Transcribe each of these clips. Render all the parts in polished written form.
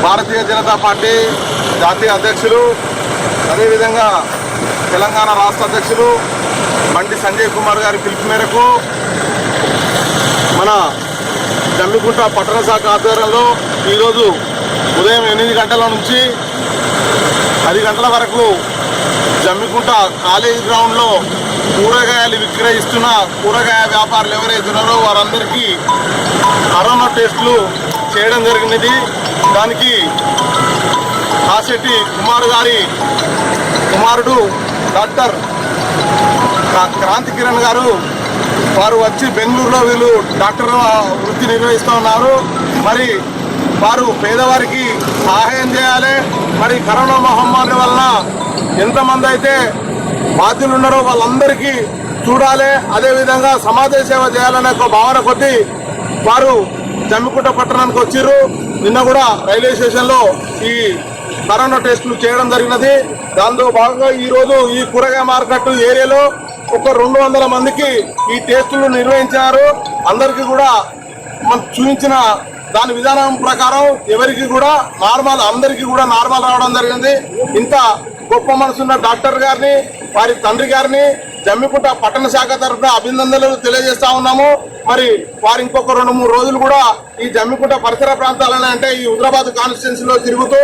Bharatiya Janata party జాతీయ అధ్యక్షులు, అదేవిధంగా తెలంగాణ రాష్ట్ర అధ్యక్షులు బండి సంజయ్ కుమార్ గారి పిలుపు మేరకు మన జమ్మికుంట పట్టణ శాఖ ఆధ్వర్యంలో ఈరోజు ఉదయం 8 గంటల నుంచి 10 గంటల వరకు జమ్మికుంట కాలేజీ గ్రౌండ్లో కూరగాయలు విక్రయిస్తున్న కూరగాయ వ్యాపారులు ఎవరైతే ఉన్నారో వారందరికీ కరోనా టెస్టులు చేయడం జరిగినది. దానికి కాశెట్టి కుమార్ గారి కుమారుడు డాక్టర్ క్రాంతి కిరణ్ గారు వారు వచ్చి బెంగళూరులో వీళ్ళు డాక్టర్ వృత్తి నిర్వహిస్తూ ఉన్నారు. మరి వారు పేదవారికి సహాయం చేయాలి. మరి కరోనా మహమ్మారి వలన ఎంతమంది అయితే బాధ్యులు ఉన్నారో వాళ్ళందరికీ చూడాలి, అదేవిధంగా సమాజ సేవ చేయాలనే ఒక భావన కొద్దీ వారు జమ్మికుంట పట్టణానికి వచ్చారు. నిన్న కూడా రైల్వే స్టేషన్లో ఈ కరోనా టెస్టులు చేయడం జరిగినది. దాంతో భాగంగా ఈరోజు ఈ కూరగాయ మార్కెట్ ఏరియాలో ఒక 200 మందికి ఈ టెస్టులు నిర్వహించారు. అందరికీ కూడా మనం చూపించిన దాని విధానం ప్రకారం ఎవరికి కూడా అందరికీ కూడా నార్మల్ రావడం జరిగింది. ఇంత గొప్ప మనసున్న డాక్టర్ గారిని, వారి తండ్రి గారిని జమ్మికుంట పట్టణ శాఖ తరఫున అభినందనలు తెలియజేస్తా ఉన్నాము. మరి వారు ఇంకొక 2-3 రోజులు కూడా ఈ జమ్మికుంట పరిసర ప్రాంతాలనే అంటే ఈ హుజరాబాద్ కాన్స్టిట్యున్సీలో తిరుగుతూ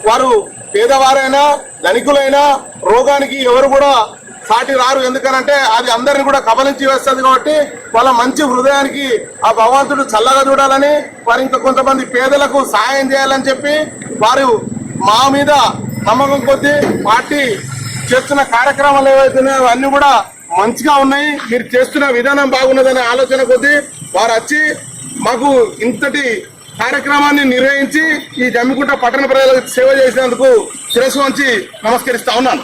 వారు పేదవారైనా ధనికులైనా రోగానికి ఎవరు కూడా సాటి రారు. ఎందుకనంటే అది అందరిని కూడా కబలించి వేస్తుంది. కాబట్టి వాళ్ళ మంచి హృదయానికి ఆ భగవంతుడు చల్లగా చూడాలని, వారు ఇంకా కొంతమంది పేదలకు సహాయం చేయాలని చెప్పి వారు మా మీద నమ్మకం కొద్దీ పార్టీ చేస్తున్న కార్యక్రమాలు ఏవైతున్నాయో అవన్నీ కూడా మంచిగా ఉన్నాయి, మీరు చేస్తున్న విధానం బాగున్నదనే ఆలోచన కొద్దీ వారు వచ్చి మాకు ఇంతటి కార్యక్రమాన్ని నిర్వహించి ఈ జమ్మికుంట పట్టణ ప్రజలకు సేవ చేసినందుకు శిరస్సు వంచి నమస్కరిస్తా ఉన్నాను.